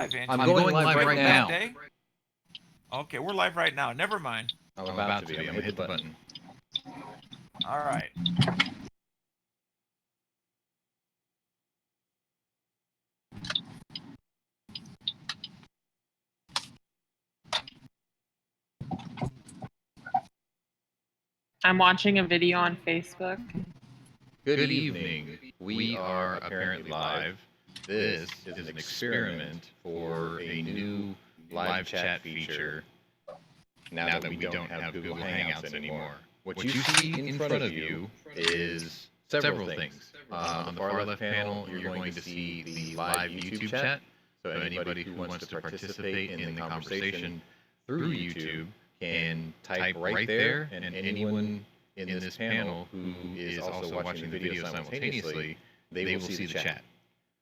I'm going live right now. Okay, we're live right now. Never mind. I'm about to be. I'm going to hit the button. All right. I'm watching a video on Facebook. Good evening. We are apparently live. This is an experiment for a new live chat feature now that we don't have Google Hangouts anymore. What you see in front of you is several things. On the far left panel, you're going to see the live YouTube chat. So anybody who wants to participate in the conversation through YouTube can type right there, and anyone in this panel who is also watching the video simultaneously, they will see the chat,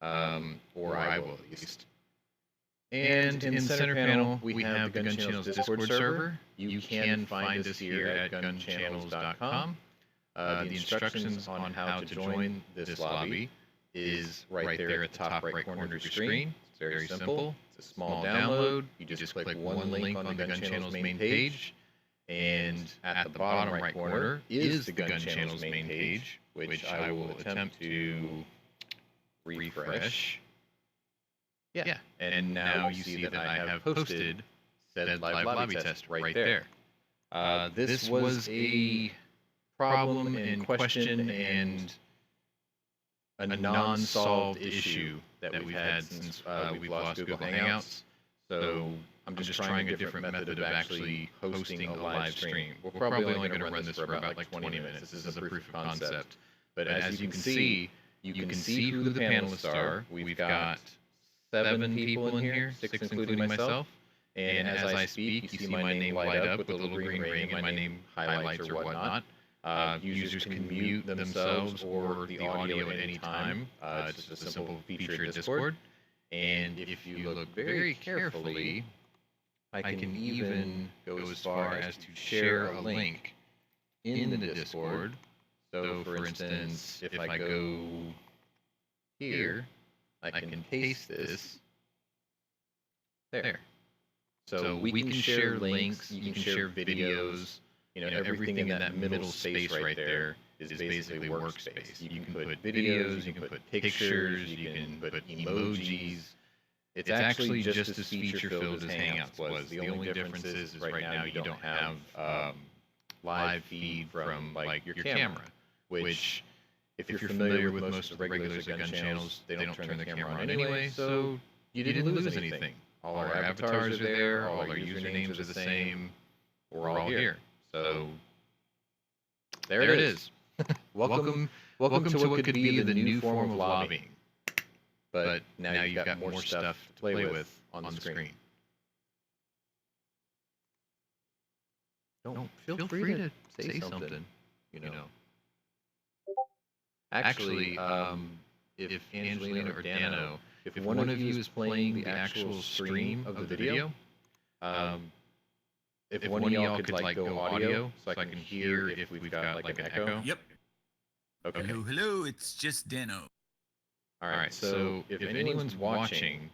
or I will at least. And in the center panel, we have the Gunchannels Discord server. You can find us here at gunchannels.com. The instructions on how to join this lobby is right there at the top right corner of your screen. It's very simple. It's a small download. You just click one link on the Gunchannels main page, and at the bottom right corner is the Gunchannels main page, which I will attempt to refresh. Yeah, and now you see that I have posted said live lobby test right there. This was a problem and question and a non-solved issue that we've had since we've lost Google Hangouts. So I'm just trying a different method of actually hosting a live stream. We're probably only going to run this for about like 20 minutes. This is a proof of concept. But as you can see who the panelists are. We've got 7 people in here, 6 including myself. And as I speak, you see my name light up with a little green ring and my name highlights or whatnot. Users can mute themselves or the audio at any time. It's just a simple feature in Discord. And if you look very carefully, I can even go as far as to share a link in the Discord. So, for instance, if I go here, I can paste this there. So we can share links, you can share videos, everything in that middle space right there is basically workspace. You can put videos, you can put pictures, you can put emojis. It's actually just as feature-filled as Hangouts was. The only difference is right now you don't have live feed from like your camera, which if you're familiar with most of the regulars at Gunchannels, they don't turn the camera on anyway, so you didn't lose anything. All our avatars are there, all our usernames are the same, we're all here. So there it is. welcome to what could be the new form of lobbying. But now you've got more stuff to play with on the screen. Feel free to say something, Actually, if Angelina or Dano, if one of you is playing the actual stream of the video, if one of y'all could like go audio so I can hear if we've got like an echo. Yep. Okay. Hello, it's just Dano. All right, so if anyone's watching,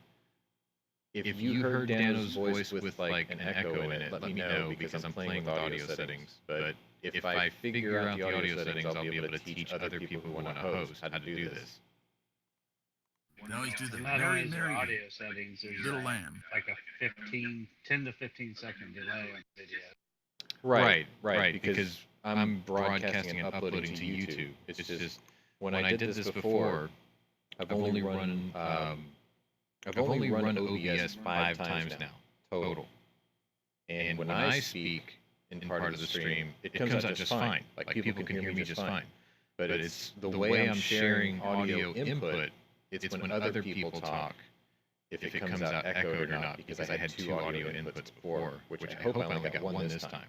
if you heard Dano's voice with like an echo in it, let me know because I'm playing with audio settings. But if I figure out the audio settings, I'll be able to teach other people who want to host how to do this. We always do the Not very only is there merry audio settings, there's little lamb. like a 10 to 15 second delay on video. Right, because I'm broadcasting and uploading to YouTube. It's just when I did this before, I've only run OBS 5 times now total. And when I speak in part of the stream, it comes out just fine. Like people can hear me just fine. But it's the way I'm sharing audio input. It's when other people talk, if it comes out echoed or not, because I had 2 audio inputs before, which I hope I only got 1 this time.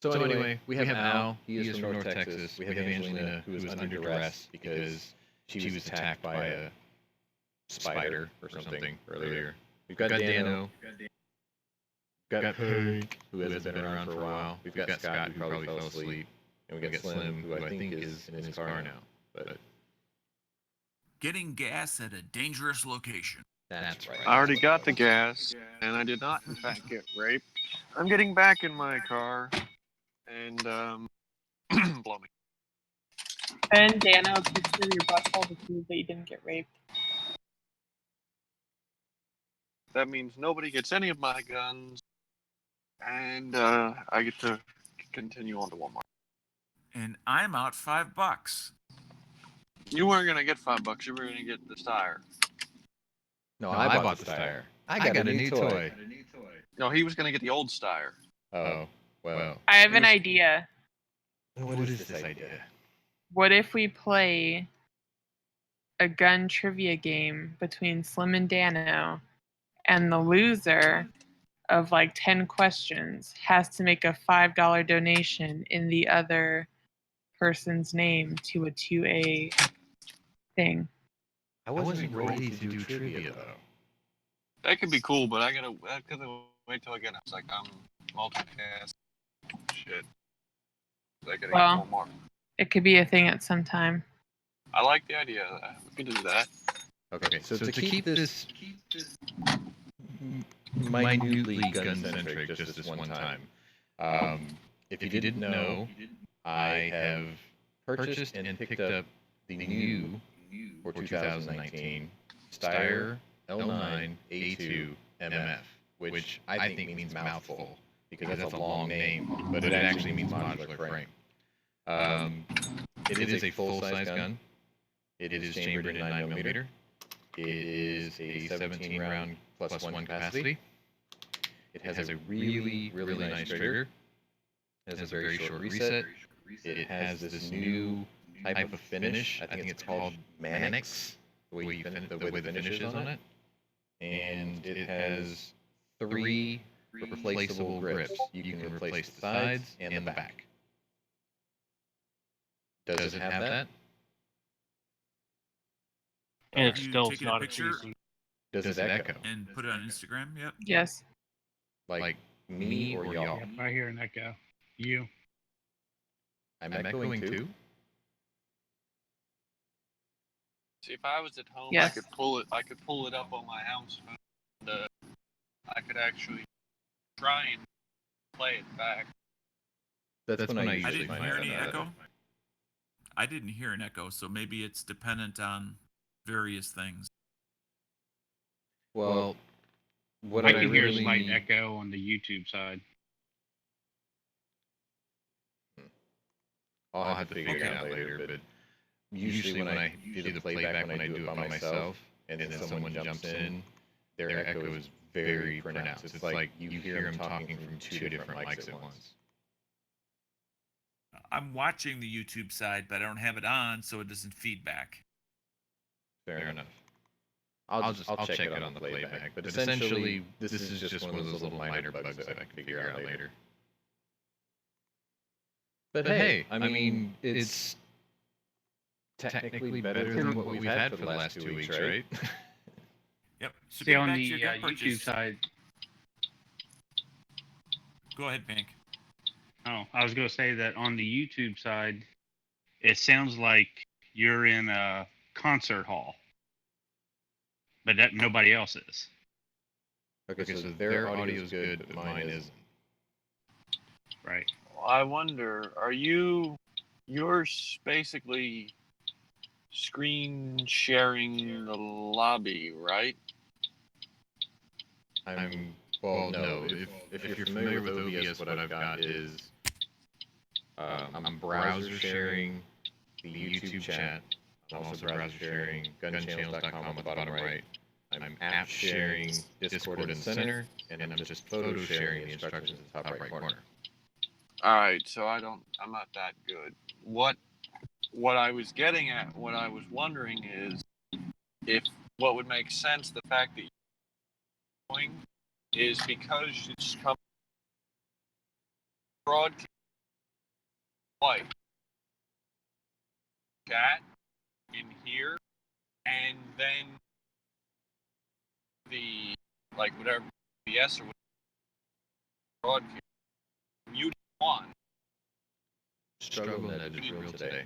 So anyway, we have Al, he is from North Texas. We have Angelina, who is under duress because she was attacked by a spider or something earlier. We've got Dano. We've got Hank, who hasn't been around for a while. We've got Scott, who probably fell asleep. And we got Slim, who I think is in his car now. But Getting gas at a dangerous location. that's right. I already got the gas, and I did not, in fact, get raped. I'm getting back in my car, and blow me. Send Dano a picture of your butthole to prove that you didn't get raped. That means nobody gets any of my guns, and I get to continue on to Walmart. And I'm out $5. You weren't gonna get $5. You were gonna get the tire. No, I bought the Steyr. I got a new toy. No, he was gonna get the old Steyr. Oh, well. I have an idea. What is this idea? What if we play a gun trivia game between Slim and Dano, and the loser of like 10 questions has to make a $5 donation in the other person's name to a 2A thing? I wasn't ready to do trivia, though. That could be cool, but I gotta wait till I get it. It's like I'm multicast. Shit. I gotta Well. get more. It could be a thing at some time. I like the idea of that. We can do that. Okay, so to keep this minutely gun-centric just this one time, if you didn't know, I have purchased and picked up the new, for 2019, Steyr L9 A2 MF, which I think means mouthful, because that's a long name, but it actually means modular frame. It is a full-size gun. It is chambered in 9mm. It is a 17-round plus one capacity. It has a really nice trigger. It has a very short reset. It has this new type of finish. I think it's called Mannix, the way the finish is on it. And it has 3 replaceable grips. You can replace the sides and the back. Does it have that? And it's You still taking not a picture easy. Does it echo? and put it on Instagram? Yep. Yes. Like me or y'all? Yep, I hear an echo. You. I'm echoing too? See, if I was at home, Yes. I could pull it up on my house phone. And, I could actually try and play it back. That's when I I usually didn't find hear out any about echo. it. I didn't hear an echo, so maybe it's dependent on various things. Well, what I can hear a really slight echo on the YouTube side. I'll have to figure it out later, but usually when I do the playback, when I do it by myself, and then someone jumps in, their echo is very pronounced. It's like you hear them talking from 2 different mics at once. I'm watching the YouTube side, but I don't have it on, so it doesn't feedback. Fair enough. I'll check it on the playback, but essentially this is just one of those little minor bugs that I can figure out later. But hey, I mean, it's technically better than what we've had for the last 2 weeks, right? Yep. So See, get on back the to your gun YouTube purchase. side, Go ahead, Pink. oh, I was going to say that on the YouTube side, it sounds like you're in a concert hall, but that nobody else is. Okay, so their audio is good, but mine isn't. Right. I wonder, you're basically screen sharing the lobby, right? Well, no. If you're familiar with OBS, what I've got is I'm browser sharing the YouTube chat. I'm also browser sharing gunchannels.com on the bottom right. I'm app sharing Discord in the center, and I'm just photo sharing the instructions in the top right corner. All right, so I'm not that good. What I was getting at, what I was wondering is if what would make sense, the fact that you're doing is because it's come broadcast like chat in here, and then the like whatever BS or whatever broadcast mute one. struggle net is real today.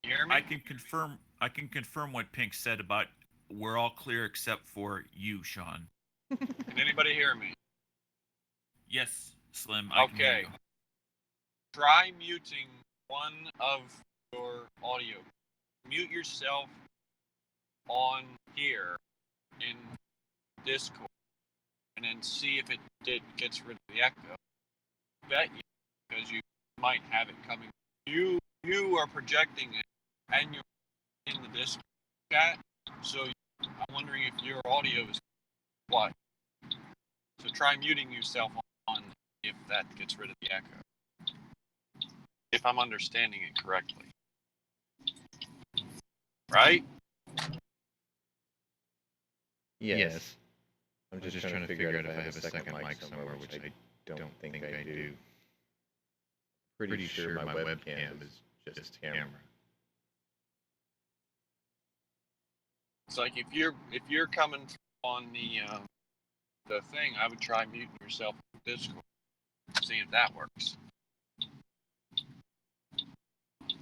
You hear me? I can confirm. I can confirm what Pink said about we're all clear except for you, Sean. Can anybody hear me? Yes, Slim. I can hear Okay. you. Try muting one of your audio. Mute yourself on here in Discord, and then see if it gets rid of the echo. Bet you, because you might have it coming. You are projecting it, and you're in the Discord chat. So I'm wondering if your audio is what. So try muting yourself on if that gets rid of the echo. If I'm understanding it correctly. Right? Yes. I'm just trying to figure out if I have a second mic somewhere, which I don't think I do. Pretty sure my webcam is just camera. It's like if you're coming on the thing, I would try muting yourself on Discord. See if that works.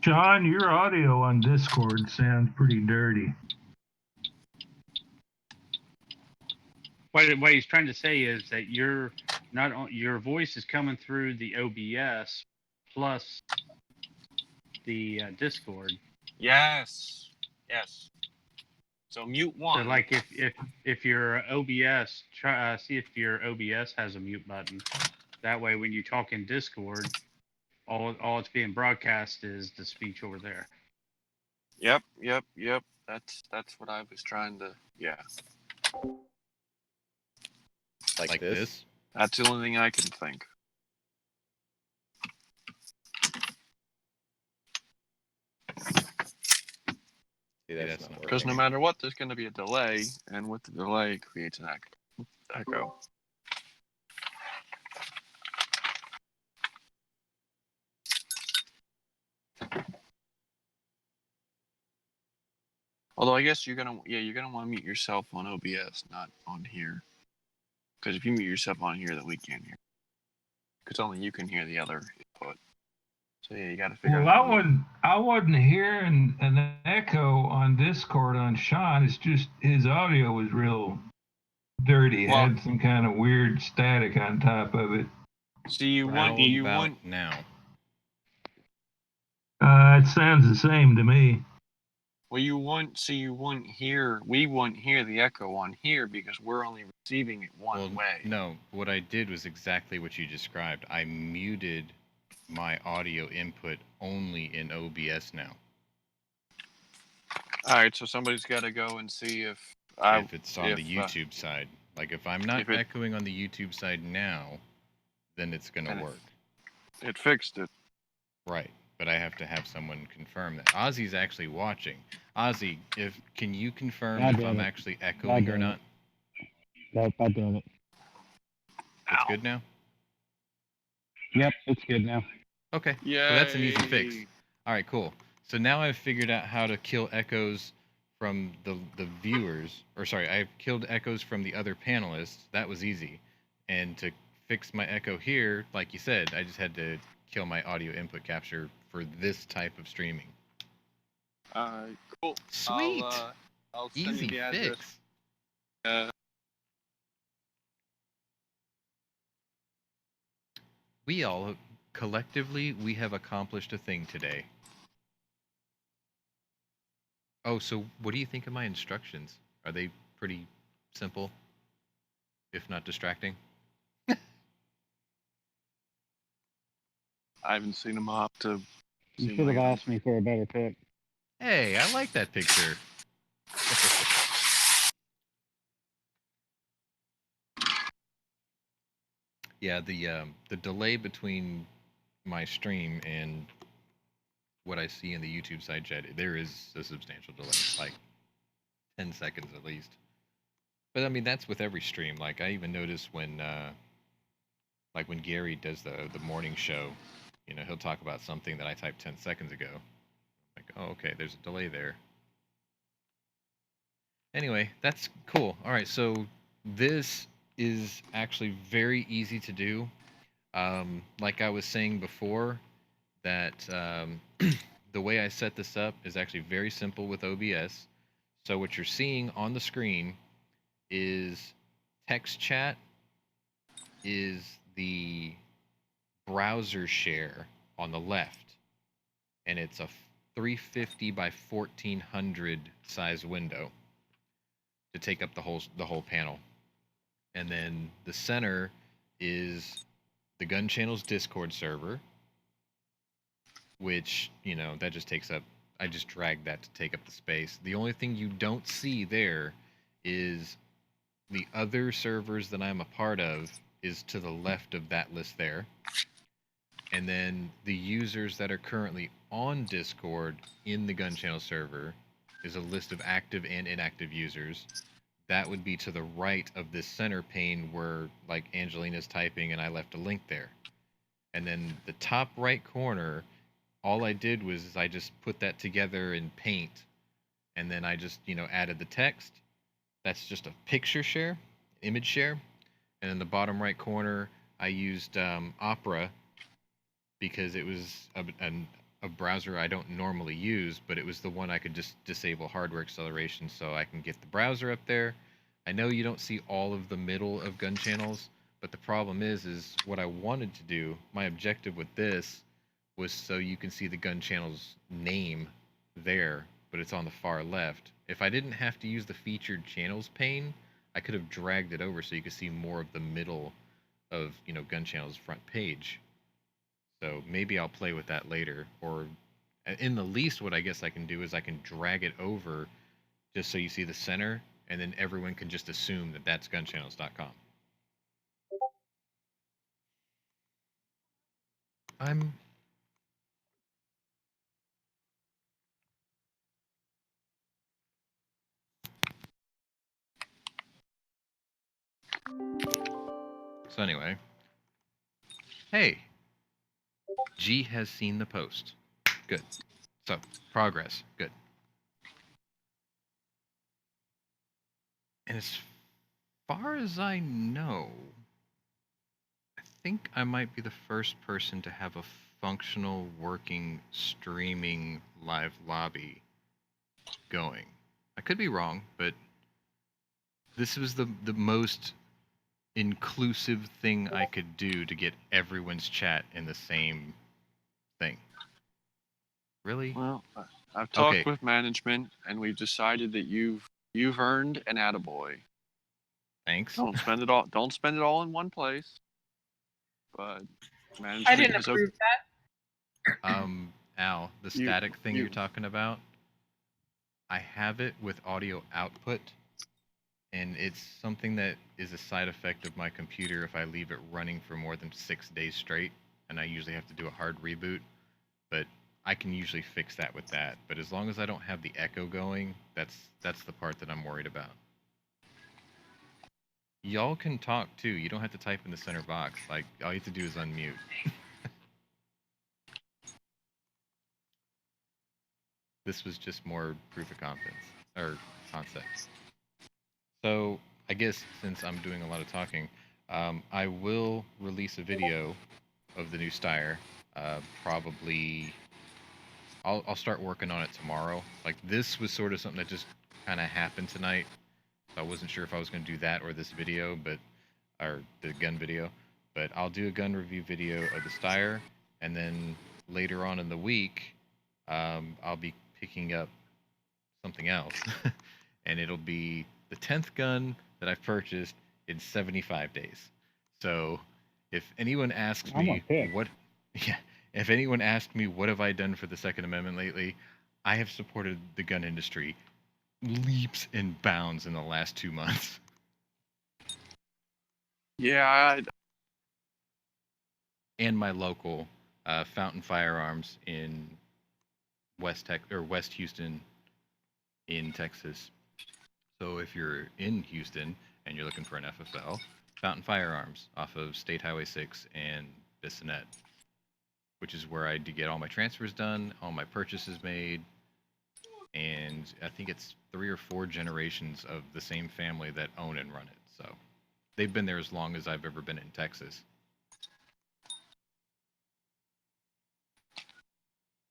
John, your audio on Discord sounds pretty dirty. What he's trying to say is that your voice is coming through the OBS plus the Discord. Yes. So mute one. So like if your OBS see if your OBS has a mute button. That way, when you talk in Discord, all it's being broadcast is the speech over there. Yep. That's what I was trying to. Yeah. Like this? That's the only thing I can think. See, that's not Because no working. matter what, there's going to be a delay, and with the delay, it creates an echo. Although I guess you're gonna want to mute yourself on OBS, not on here. Because if you mute yourself on here, then we can't hear. Because only you can hear the other input. So yeah, you got to figure Well, out. I wasn't hearing an echo on Discord on Sean. It's just his audio was real dirty. Well- Had some kind of weird static on top of it. So you How want about now? It sounds the same to me. well you wouldn't hear we wouldn't hear the echo on here because we're only receiving it one way. No, what I did was exactly what you described. I muted my audio input only in OBS now. All right, so somebody's got to go and see if It's on the YouTube side. Like if I'm not echoing on the YouTube side now, then it's gonna work. It fixed it. Right. But I have to have someone confirm that. Ozzy's actually watching. Ozzy, can you confirm if I'm actually echoing or not? Nope, I did it. It's good now? Yep, it's good now. Okay. Yeah. So that's an easy fix. All right, cool. So now I've figured out how to kill echoes from the viewers. Or sorry, I've killed echoes from the other panelists. That was easy. And to fix my echo here, like you said, I just had to kill my audio input capture for this type of streaming. Cool. Sweet. I'll send Easy you the address. fix. We all collectively we have accomplished a thing today. Oh, so what do you think of my instructions? Are they pretty simple, if not distracting? I haven't seen them up to. You should have asked me for a better pick. Hey, I like that picture. Yeah, the delay between my stream and what I see in the YouTube side chat, there is a substantial delay, like 10 seconds at least. But I mean, that's with every stream. Like I even notice when Gary does the morning show, you know, he'll talk about something that I typed 10 seconds ago. Like, oh, okay, there's a delay there. Anyway, that's cool. All right, so this is actually very easy to do. Like I was saying before, that the way I set this up is actually very simple with OBS. So what you're seeing on the screen is text chat is the browser share on the left, and it's a 350 by 1400 size window to take up the whole panel. And then the center is the Gunchannels Discord server, which, you know, that just takes up, I just dragged that to take up the space. The only thing you don't see there is the other servers that I'm a part of is to the left of that list there. And then the users that are currently on Discord in the Gunchannel server is a list of active and inactive users. That would be to the right of this center pane where, like, Angelina's typing and I left a link there. And then the top right corner, all I did was I just put that together in Paint, and then I just, you know, added the text. That's just a picture share, image share. And in the bottom right corner, I used Opera because it was a browser I don't normally use, but it was the one I could just disable hardware acceleration so I can get the browser up there. I know you don't see all of the middle of Gunchannels, but the problem is what I wanted to do, my objective with this was so you can see the Gunchannels name there, but it's on the far left. If I didn't have to use the featured channels pane, I could have dragged it over so you could see more of the middle of, you know, Gunchannels front page. So maybe I'll play with that later, or in the least what I guess I can do is I can drag it over just so you see the center, and then everyone can just assume that that's gunchannels.com. So anyway, hey, G has seen the post. Good. So, progress. Good. And as far as I know, I think I might be the first person to have a functional, working, streaming live lobby going. I could be wrong, but this was the most inclusive thing I could do to get everyone's chat in the same thing. Really? Well, I've talked Okay. with management, and we've decided that you've earned an attaboy. Thanks. Don't spend it all. Don't spend it all in one place. But management I didn't has approve that. Al, the You- static thing you- you're talking about, I have it with audio output, and it's something that is a side effect of my computer if I leave it running for more than 6 days straight, and I usually have to do a hard reboot, but I can usually fix that with that. But as long as I don't have the echo going, that's the part that I'm worried about. Y'all can talk too. You don't have to type in the center box. Like, all you have to do is unmute. This was just more proof of concept, or concept. So I guess since I'm doing a lot of talking, I will release a video of the new Steyr. Probably, I'll start working on it tomorrow. Like, this was sort of something that just kind of happened tonight. So I wasn't sure if I was going to do that or this video, or the gun video. But I'll do a gun review video of the Steyr, and then later on in the week, I'll be picking up something else, and it'll be the 10th gun that I've purchased in 75 days. So if anyone asks I'm me a pick. if anyone asks me what have I done for the Second Amendment lately, I have supported the gun industry leaps and bounds in the last 2 months. Yeah, And my local Fountain Firearms in West Houston in Texas. So if you're in Houston and you're looking for an FFL, Fountain Firearms off of State Highway 6 and Bissonnet, which is where I do get all my transfers done, all my purchases made, and I think it's 3 or 4 generations of the same family that own and run it. So they've been there as long as I've ever been in Texas.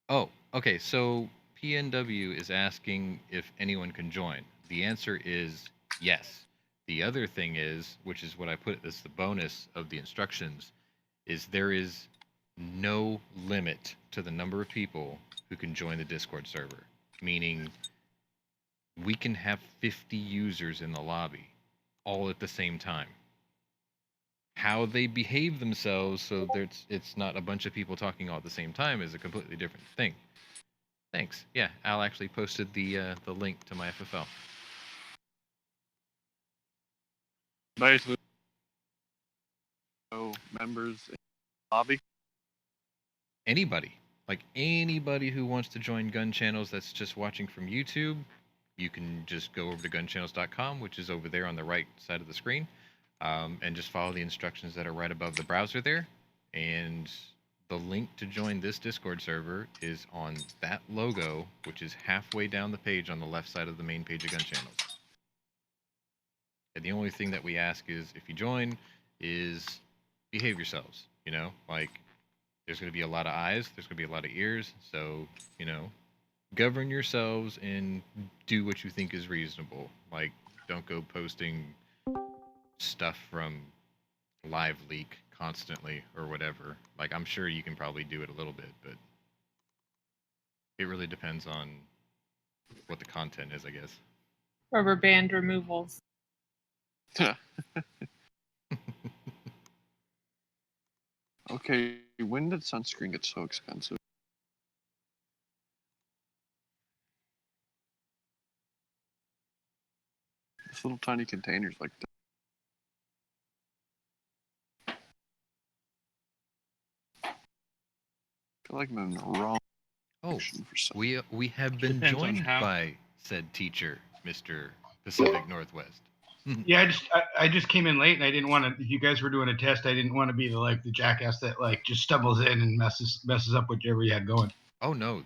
Oh, okay. So PNW is asking if anyone can join. The answer is yes. The other thing is, which is what I put as the bonus of the instructions, is there is no limit to the number of people who can join the Discord server. Meaning, we can have 50 users in the lobby all at the same time. How they behave themselves so that it's not a bunch of people talking all at the same time is a completely different thing. Thanks. Yeah, Al actually posted the link to my FFL. Basically, no members in the lobby. Anybody who wants to join Gun Channels that's just watching from YouTube, you can just go over to gunchannels.com, which is over there on the right side of the screen, and just follow the instructions that are right above the browser there. And the link to join this Discord server is on that logo, which is halfway down the page on the left side of the main page of Gun Channels. And the only thing that we ask is, if you join, is behave yourselves. You know, like, there's going to be a lot of eyes, there's going to be a lot of ears, so, you know, govern yourselves and do what you think is reasonable. Like, don't go posting stuff from Live Leak constantly or whatever. Like, I'm sure you can probably do it a little bit, but it really depends on what the content is, I guess. Rubber band removals. Okay, when did sunscreen get so expensive? This little tiny containers like that. I feel like I'm in the wrong Oh, section for some. we have been Depends on joined how- by said teacher, Mr. Pacific Northwest. Yeah, I just came in late and I didn't want to. If you guys were doing a test, I didn't want to be the jackass that just stumbles in and messes up whatever you had going. Oh no,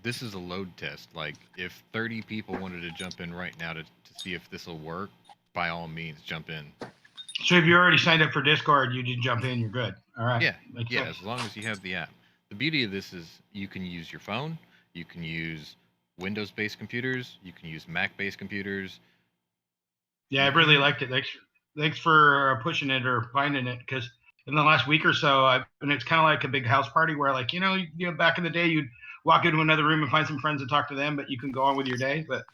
this is a load test. Like, if 30 people wanted to jump in right now to see if this will work, by all means jump in. So if you already signed up for Discord, you just jump in, you're good. All right. Yeah, Makes yeah, sense. as long as you have the app. The beauty of this is you can use your phone, you can use Windows-based computers, you can use Mac-based computers. Yeah, I really liked it. Thanks for pushing it or finding it, because in the last week or so, and it's kind of like a big house party where, back in the day, you'd walk into another room and find some friends and talk to them, but you can go on with your day. But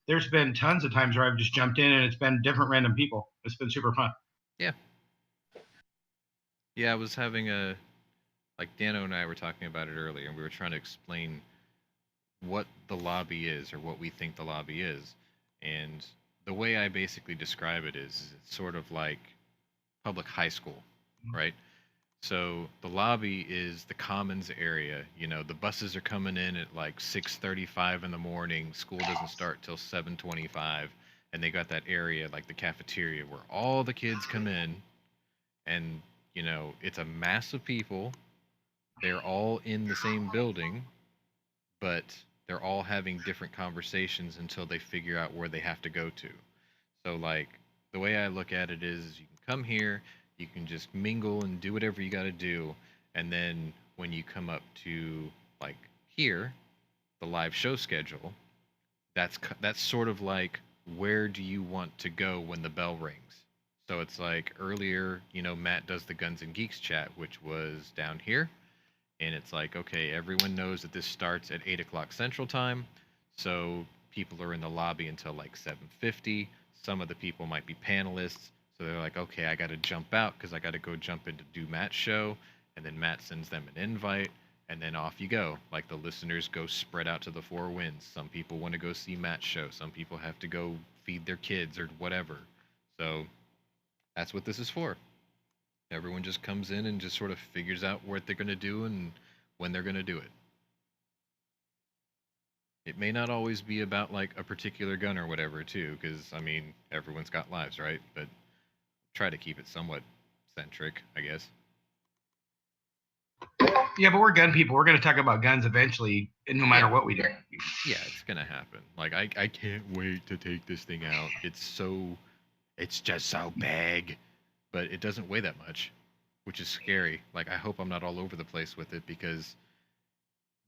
there's been tons of times where I've just jumped in and it's been different random people. It's been super fun. Yeah. Yeah, I was having like Dano and I were talking about it earlier, and we were trying to explain what the lobby is, or what we think the lobby is. And the way I basically describe it is it's sort of like public high school, right? So the lobby is the commons area. You know, the buses are coming in at like 6:35 in the morning. School doesn't start till 7:25, and they got that area like the cafeteria where all the kids come in, and you know, it's a mass of people. They're all in the same building, but they're all having different conversations until they figure out where they have to go to. So, like, the way I look at it is you can come here, you can just mingle and do whatever you got to do, and then when you come up to like here, the live show schedule, that's sort of like, where do you want to go when the bell rings? So it's like earlier, you know, Matt does the Guns and Geeks chat, which was down here, and it's like, okay, everyone knows that this starts at 8 o'clock Central Time, so people are in the lobby until like 7:50. Some of the people might be panelists, so they're like, okay, I got to jump out because I got to go jump in to do Matt's show, and then Matt sends them an invite, and then off you go. Like, the listeners go spread out to the four winds. Some people want to go see Matt's show. Some people have to go feed their kids or whatever. So that's what this is for. Everyone just comes in and just sort of figures out what they're going to do and when they're going to do it. It may not always be about like a particular gun or whatever, too, because I mean, everyone's got lives, right? But try to keep it somewhat centric, I guess. Yeah, but we're gun people. We're going to talk about guns eventually, no matter what we do. Yeah, it's gonna happen. Like, I can't wait to take this thing out. It's just so big, but it doesn't weigh that much, which is scary. Like, I hope I'm not all over the place with it, because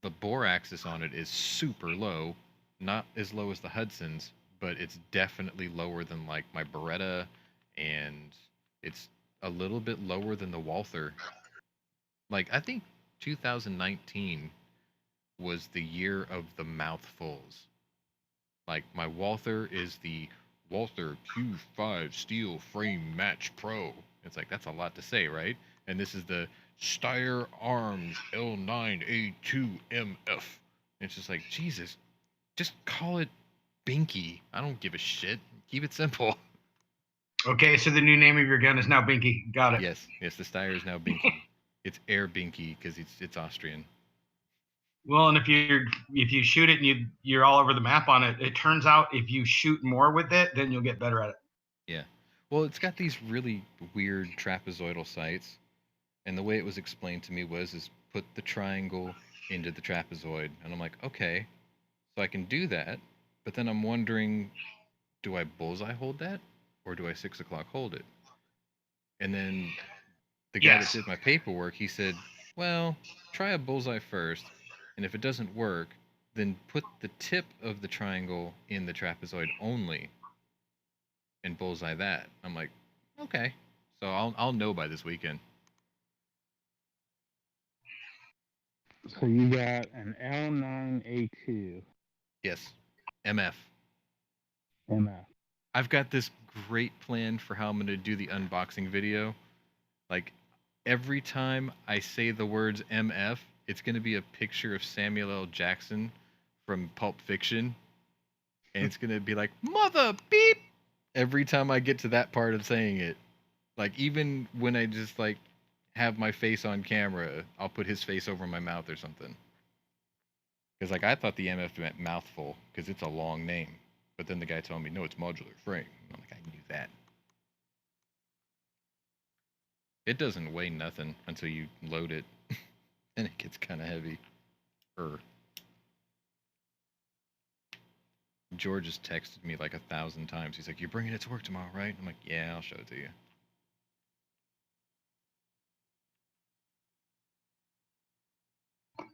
The bore axis on it is super low, not as low as the Hudson's, but it's definitely lower than like my Beretta, and it's a little bit lower than the Walther. Like I think 2019 was the year of the mouthfuls. Like my Walther is the Walther Q5 Steel Frame Match Pro. It's like that's a lot to say, right? And this is the Steyr Arms L9A2MF. It's just like Jesus, just call it Binky. I don't give a shit. Keep it simple. Okay, so the new name of your gun is now Binky. Got it. Yes, the Steyr is now Binky. It's Air Binky because it's Austrian. Well, and if you shoot it and you're all over the map on it, it turns out if you shoot more with it, then you'll get better at it. Yeah. Well, it's got these really weird trapezoidal sights, and the way it was explained to me is put the triangle into the trapezoid, and I'm like, okay, so I can do that, but then I'm wondering, do I bullseye hold that, or do I 6 o'clock hold it? And then the guy that did my paperwork, he said, well, try a bullseye first, and if it doesn't work, then put the tip of the triangle in the trapezoid only, and bullseye that. I'm like, okay, so I'll know by this weekend. So you got an L9A2 Yes, MF. MF. I've got this great plan for how I'm going to do the unboxing video. Like, every time I say the words MF, it's going to be a picture of Samuel L. Jackson from Pulp Fiction. And it's going to be like, mother beep, every time I get to that part of saying it. Like, even when I just, like, have my face on camera, I'll put his face over my mouth or something. Because, like, I thought the MF meant mouthful, because it's a long name. But then the guy told me, no, it's modular frame. I'm like, I knew that. It doesn't weigh nothing until you load it. And it gets kind of heavy. George has texted me like 1,000 times. He's like, you're bringing it to work tomorrow, right? I'm like, yeah, I'll show it to you.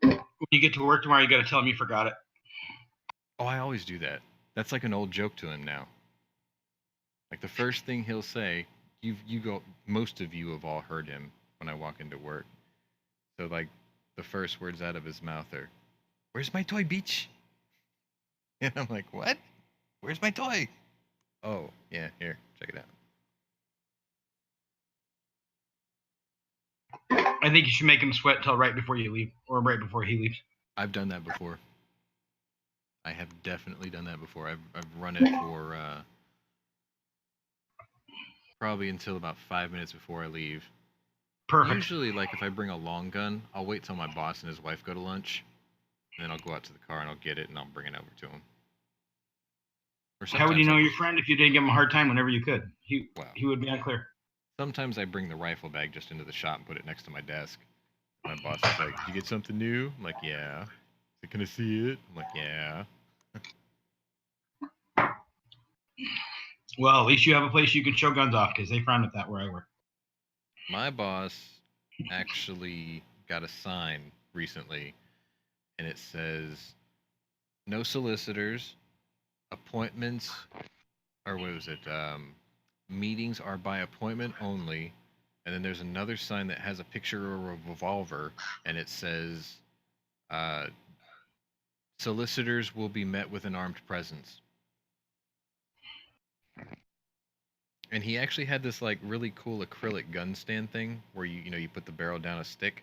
When you get to work tomorrow, you got to tell him you forgot it. Oh, I always do that. That's like an old joke to him now. Like the first thing he'll say, most of you have all heard him when I walk into work. So like the first words out of his mouth are, where's my toy, beach? And I'm like, what? Where's my toy? Oh, yeah, here, check it out. I think you should make him sweat till right before you leave, or right before he leaves. I've done that before. I have definitely done that before. I've run it for probably until about 5 minutes before I leave. Perfect. Usually, like if I bring a long gun, I'll wait till my boss and his wife go to lunch, and then I'll go out to the car and I'll get it and I'll bring it over to him. How would you know your friend if you didn't give him a hard time whenever you could? He would be unclear. Sometimes I bring the rifle bag just into the shop and put it next to my desk. My boss is like, "Did you get something new?" I'm like, "Yeah." Can I see it? I'm like, "Yeah." Well, at least you have a place you can show guns off, because they frown at that where I work. My boss actually got a sign recently, and it says, "No solicitors, appointments," or what was it? Meetings are by appointment only. And then there's another sign that has a picture of a revolver, and it says, "Solicitors will be met with an armed presence." And he actually had this like really cool acrylic gun stand thing where you put the barrel down a stick,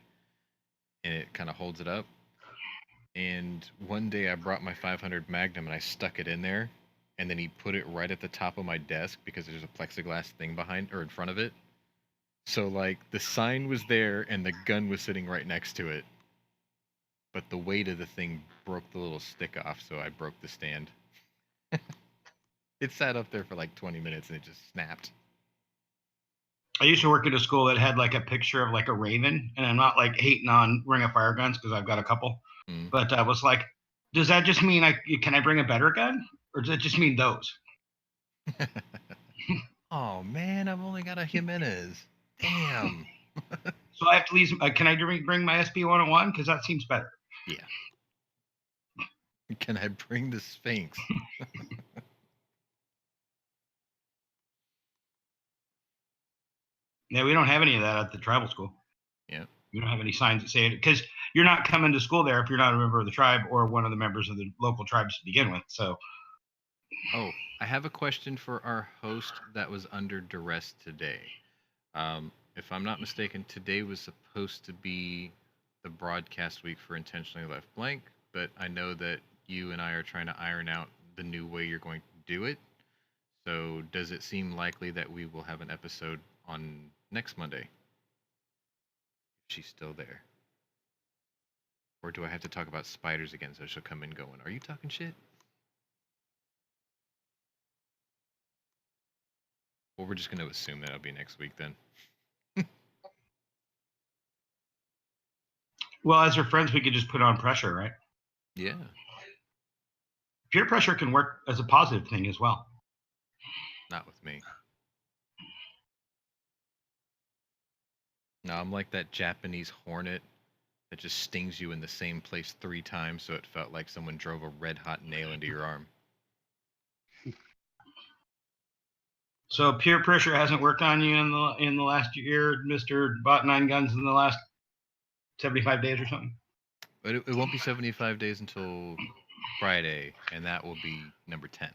and it kind of holds it up. And one day I brought my 500 Magnum and I stuck it in there, and then he put it right at the top of my desk because there's a plexiglass thing behind or in front of it. So like the sign was there and the gun was sitting right next to it. But the weight of the thing broke the little stick off, so I broke the stand. It sat up there for like 20 minutes and it just snapped. I used to work at a school that had like a picture of like a raven, and I'm not like hating on Ring of Fire guns because I've got a couple, but I was like, does that just mean can I bring a better gun, or does it just mean those? Oh man, I've only got a Jimenez. Damn. So I have to leave. Can I bring my SP 101 because that seems better? Yeah. Can I bring the Sphinx? Yeah, we don't have any of that at the tribal school. Yeah. We don't have any signs that say it because you're not coming to school there if you're not a member of the tribe or one of the members of the local tribes to begin with. So, Oh, I have a question for our host that was under duress today. If I'm not mistaken, today was supposed to be the broadcast week for Intentionally Left Blank, but I know that you and I are trying to iron out the new way you're going to do it. So, does it seem likely that we will have an episode on next Monday? If she's still there. Or do I have to talk about spiders again so she'll come in going, are you talking shit? Well, we're just going to assume that it'll be next week then. well, as her friends, we could just put on pressure, right? Yeah. Peer pressure can work as a positive thing as well. Not with me. No, I'm like that Japanese hornet that just stings you in the same place 3 times so it felt like someone drove a red hot nail into your arm. So peer pressure hasn't worked on you in the last year, Mr. Bought 9 guns in the last 75 days or something? But it won't be 75 days until Friday, and that will be number 10.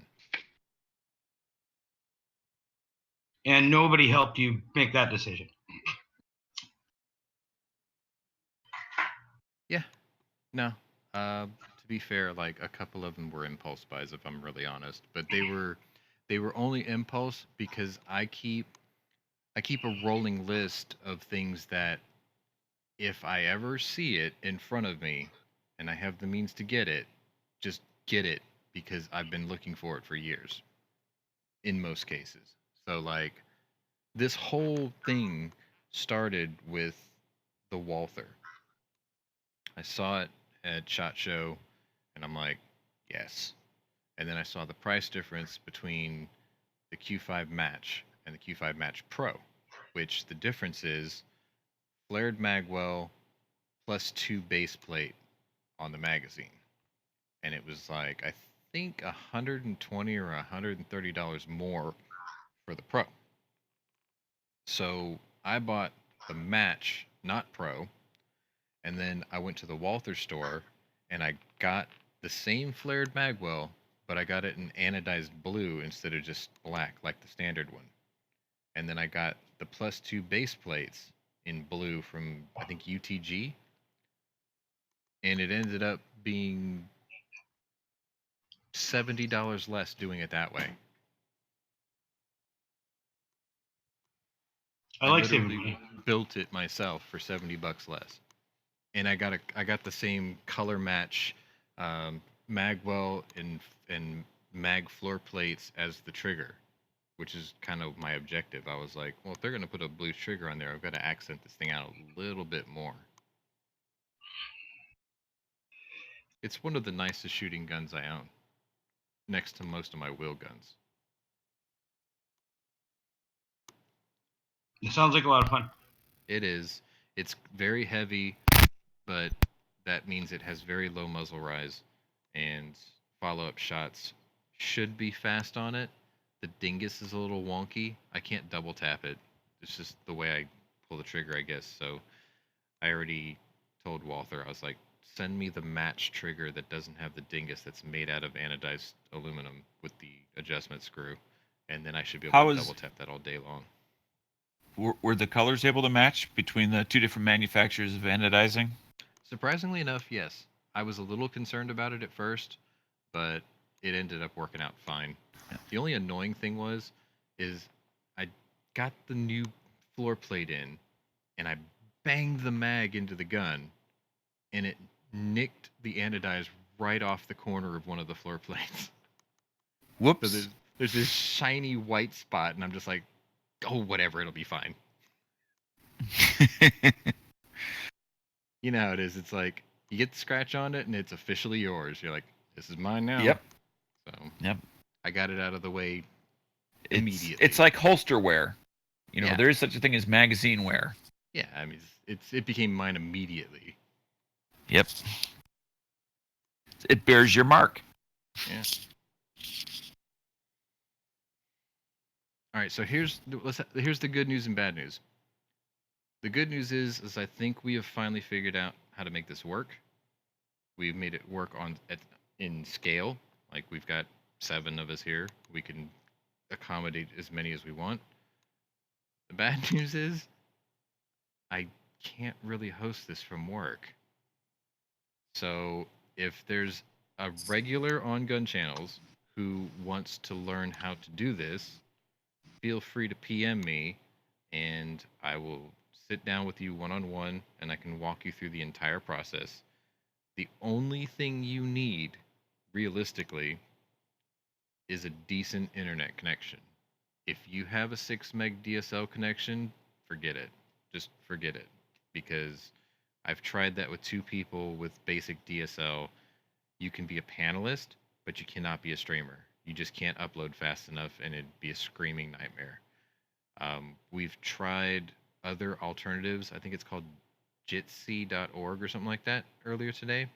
And nobody helped you make that decision. Yeah. No. To be fair, like a couple of them were impulse buys, if I'm really honest. But they were only impulse because I keep a rolling list of things that if I ever see it in front of me and I have the means to get it, just get it because I've been looking for it for years. In most cases. So like this whole thing started with the Walther. I saw it at SHOT Show and I'm like, yes. And then I saw the price difference between the Q5 Match and the Q5 Match Pro, which the difference is flared magwell plus 2 base plate on the magazine. And it was like, I think $120 or $130 more for the Pro. So I bought the Match, not Pro, and then I went to the Walther store and I got the same flared magwell, but I got it in anodized blue instead of just black like the standard one. And then I got the plus 2 base plates in blue from I think UTG, and it ended up being $70 less doing it that way. I like literally saving money. built it myself for $70 less. And I got the same color match magwell and mag floor plates as the trigger, which is kind of my objective. I was like, well, if they're going to put a blue trigger on there, I've got to accent this thing out a little bit more. It's one of the nicest shooting guns I own, next to most of my wheel guns. It sounds like a lot of fun. It is. It's very heavy, but that means it has very low muzzle rise, and follow-up shots should be fast on it. The dingus is a little wonky. I can't double tap it. It's just the way I pull the trigger, I guess. So I already told Walther, I was like, send me the match trigger that doesn't have the dingus, that's made out of anodized aluminum with the adjustment screw, and then I should be able to double tap that all day long. Were the colors able to match between the two different manufacturers of anodizing? Surprisingly enough, yes. I was a little concerned about it at first, but it ended up working out fine. Yeah. The only annoying thing is I got the new floor plate in, and I banged the mag into the gun, and it nicked the anodize right off the corner of one of the floor plates. Whoops. So there's this shiny white spot, and I'm just like, oh, whatever, it'll be fine. You know how it is. It's like you get the scratch on it, and it's officially yours. You're like, this is mine now. Yep. So Yep. I got it out of the way immediately. It's like holster wear. You know, Yeah. there is such a thing as magazine wear. Yeah, I mean, it became mine immediately. Yep. It bears your mark. Yeah. All right, so here's the good news and bad news. The good news is I think we have finally figured out how to make this work. We've made it work in scale. Like we've got 7 of us here. We can accommodate as many as we want. The bad news is I can't really host this from work. So if there's a regular on Gunchannels who wants to learn how to do this, feel free to PM me and I will sit down with you one-on-one and I can walk you through the entire process. The only thing you need, realistically, is a decent internet connection. If you have a 6 meg DSL connection, forget it. Just forget it. Because I've tried that with 2 people with basic DSL. You can be a panelist, but you cannot be a streamer. You just can't upload fast enough and it'd be a screaming nightmare. We've tried other alternatives. I think it's called jitsi.org or something like that earlier today.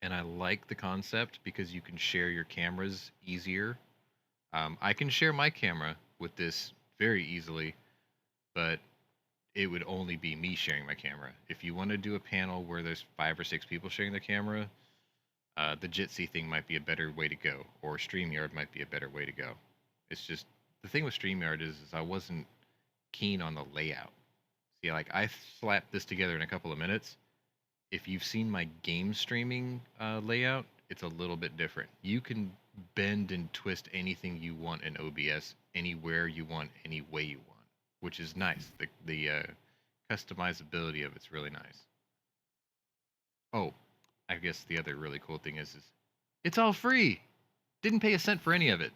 And I like the concept because you can share your cameras easier. I can share my camera with this very easily, but it would only be me sharing my camera. If you want to do a panel where there's 5 or 6 people sharing their camera, the Jitsi thing might be a better way to go, or StreamYard might be a better way to go. It's just the thing with StreamYard is I wasn't keen on the layout. See, like I slapped this together in a couple of minutes. If you've seen my game streaming layout, it's a little bit different. You can bend and twist anything you want in OBS, anywhere you want, any way you want, which is nice. The customizability of it's really nice. Oh, I guess the other really cool thing is it's all free. Didn't pay a cent for any of it.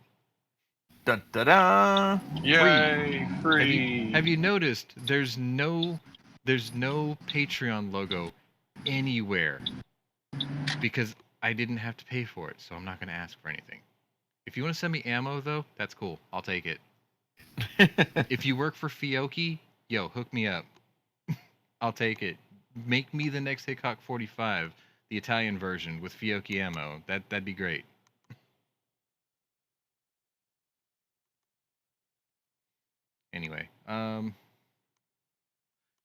Dun, da, da. Yay, free. Have you noticed there's no Patreon logo anywhere? Because I didn't have to pay for it, so I'm not going to ask for anything. If you want to send me ammo, though, that's cool. I'll take it. If you work for Fiocchi, yo, hook me up. I'll take it. Make me the next Hickok 45, the Italian version with Fiocchi ammo. That'd be great. Anyway,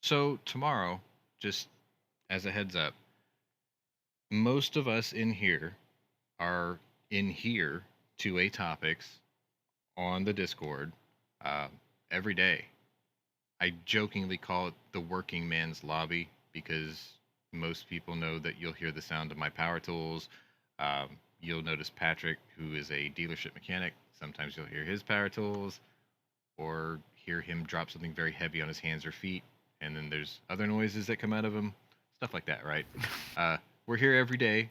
so tomorrow, just as a heads up, most of us in here are in here 2A topics on the Discord every day. I jokingly call it the working man's lobby because most people know that you'll hear the sound of my power tools. You'll notice Patrick, who is a dealership mechanic, sometimes you'll hear his power tools or hear him drop something very heavy on his hands or feet. And then there's other noises that come out of him, stuff like that, right? We're here every day.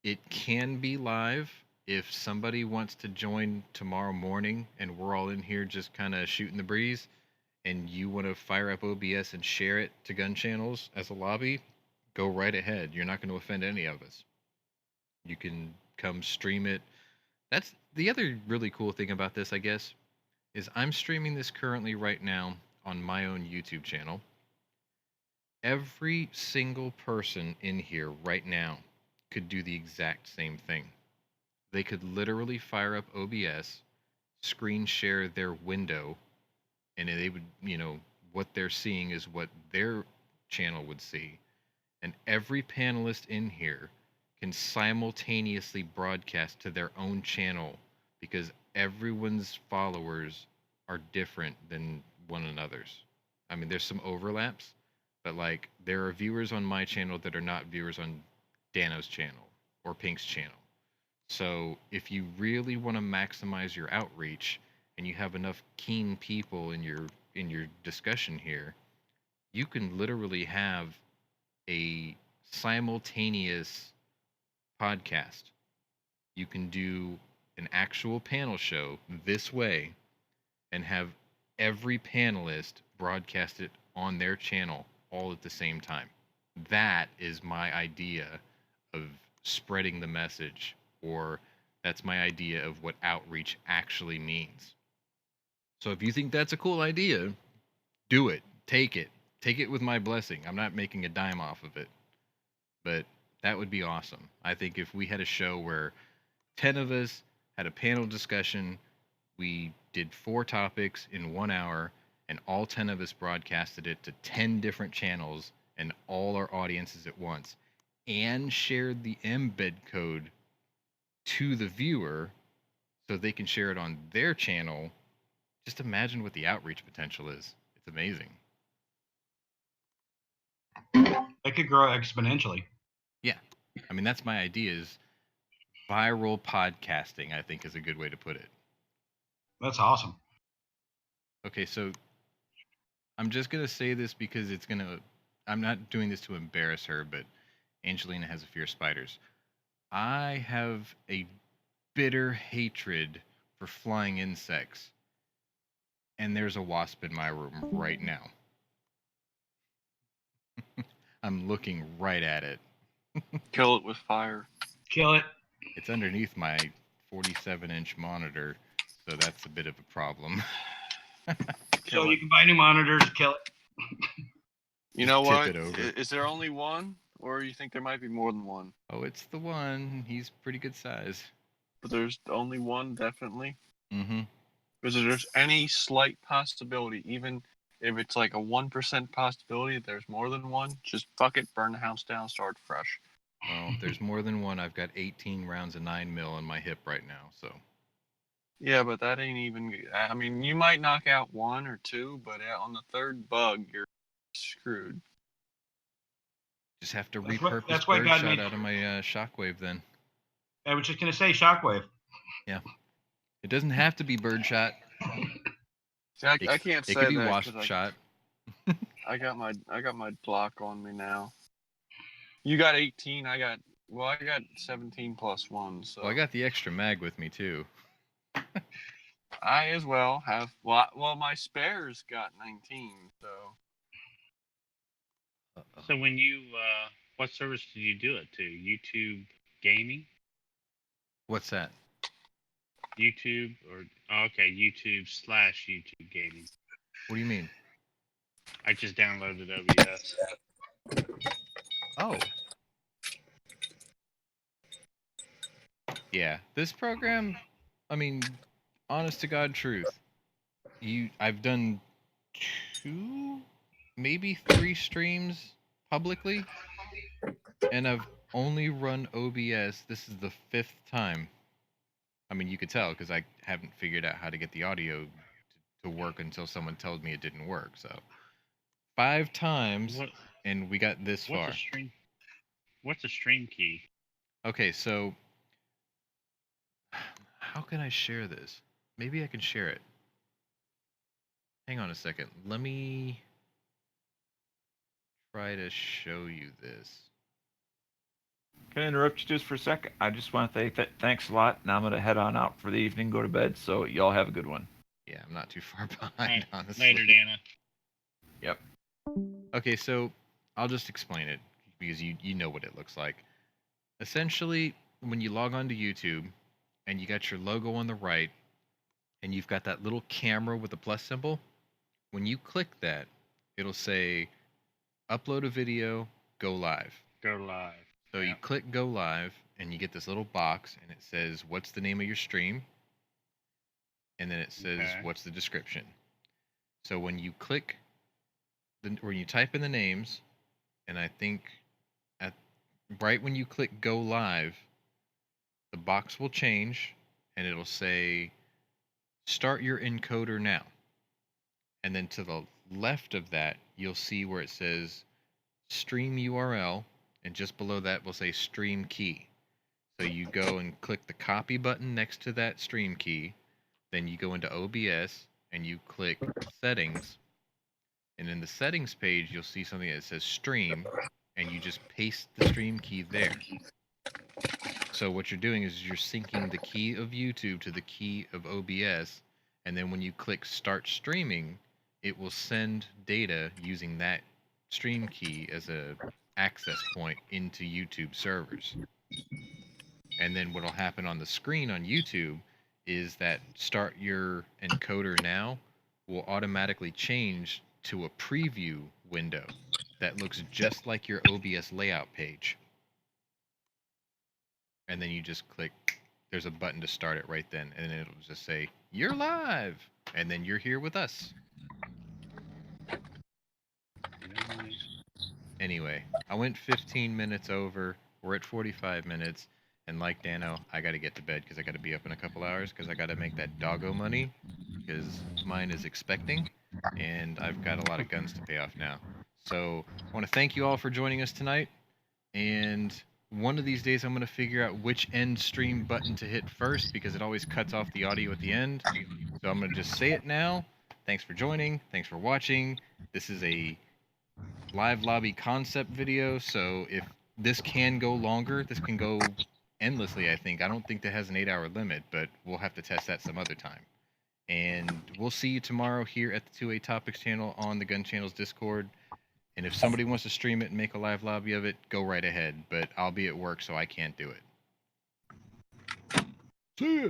It can be live if somebody wants to join tomorrow morning and we're all in here just kind of shooting the breeze and you want to fire up OBS and share it to Gunchannels as a lobby, go right ahead. You're not going to offend any of us. You can come stream it. That's the other really cool thing about this, I guess, is I'm streaming this currently right now on my own YouTube channel. Every single person in here right now could do the exact same thing. They could literally fire up OBS, screen share their window, and they would, what they're seeing is what their channel would see. And every panelist in here can simultaneously broadcast to their own channel because everyone's followers are different than one another's. I mean, there's some overlaps, but like there are viewers on my channel that are not viewers on Dano's channel or Pink's channel. So if you really want to maximize your outreach and you have enough keen people in your discussion here, you can literally have a simultaneous podcast. You can do an actual panel show this way and have every panelist broadcast it on their channel all at the same time. That is my idea of spreading the message, or that's my idea of what outreach actually means. So if you think that's a cool idea, do it. Take it. Take it with my blessing. I'm not making a dime off of it. But That would be awesome. I think if we had a show where 10 of us had a panel discussion, we did 4 topics in 1 hour, and all 10 of us broadcasted it to 10 different channels and all our audiences at once, and shared the embed code to the viewer so they can share it on their channel. Just imagine what the outreach potential is. It's amazing. It could grow exponentially. Yeah. I mean, that's my idea is viral podcasting, I think is a good way to put it. That's awesome. Okay, so I'm just going to say this because I'm not doing this to embarrass her, but Angelina has a fear of spiders. I have a bitter hatred for flying insects, and there's a wasp in my room right now. I'm looking right at it. Kill it with fire. Kill it. It's underneath my 47-inch monitor, so that's a bit of a problem. So you can buy new monitors. Kill it. You Just know tip what? it over. Is there only one, or you think there might be more than one? Oh, it's the one. He's pretty good size. But there's only one, definitely. Mm-hmm. Because if there's any slight possibility, even if it's like a 1% possibility that there's more than one, just fuck it, burn the house down, start fresh. Well, if there's more than one, I've got 18 rounds of 9mm on my hip right now, so. Yeah, but that ain't even. I mean, you might knock out 1 or 2, but on the 3rd bug, you're screwed. Just have to That's repurpose why God birdshot made. out of my shockwave then. I was just gonna say shockwave. Yeah. It doesn't have to be birdshot. See, I can't say It could be that wasp 'cause shot. I got my block on me now. You got 18. I got 17 plus 1. So Well, I got the extra mag with me too. I as well have. Well, my spares got 19. So So when you, what service did you do it to? YouTube Gaming? What's that? YouTube or okay, YouTube/YouTube Gaming. What do you mean? I just downloaded OBS. Oh. Yeah, this program, I mean, honest to God truth. I've done 2, maybe 3 streams publicly, and I've only run OBS. This is the 5th time. I mean, you could tell because I haven't figured out how to get the audio to work until someone told me it didn't work. So 5 times, and we got this far. What's a stream key? Okay, so how can I share this? Maybe I can share it. Hang on a second. Let me try to show you this. Can I interrupt you just for a second? I just want to say thanks a lot. Now I'm going to head on out for the evening, go to bed. So y'all have a good one. Yeah, I'm not too far behind, honestly. Later, Dana. Yep. Okay, so I'll just explain it because you know what it looks like. Essentially, when you log on to YouTube and you got your logo on the right and you've got that little camera with the plus symbol, when you click that, it'll say upload a video, go live. Go live. So you click go live and you get this little box and it says what's the name of your stream, and then it says what's the description. So when you click when you type in the names, and I think right when you click go live, the box will change and it'll say start your encoder now. And then to the left of that, you'll see where it says stream URL, and just below that will say stream key. So you go and click the copy button next to that stream key, then you go into OBS and you click settings, and in the settings page you'll see something that says stream, and you just paste the stream key there. So what you're doing is you're syncing the key of YouTube to the key of OBS, and then when you click start streaming, it will send data using that stream key as a access point into YouTube servers. And then what'll happen on the screen on YouTube is that start your encoder now will automatically change to a preview window that looks just like your OBS layout page. and then you just click. There's a button to start it right then, and then it'll just say you're live, and then you're here with us. Anyway, I went 15 minutes over. We're at 45 minutes, and like Dano, I got to get to bed because I got to be up in a couple hours because I got to make that doggo money because mine is expecting, and I've got a lot of guns to pay off now. So I want to thank you all for joining us tonight, and one of these days I'm going to figure out which end stream button to hit first because it always cuts off the audio at the end. So I'm going to just say it now. Thanks for joining. Thanks for watching. This is a live lobby concept video, so if this can go longer, this can go endlessly, I think. I don't think that has an 8-hour limit, but we'll have to test that some other time. And we'll see you tomorrow here at the 2A Topics channel on the Gunchannels Discord. And if somebody wants to stream it and make a live lobby of it, go right ahead. But I'll be at work, so I can't do it. See ya!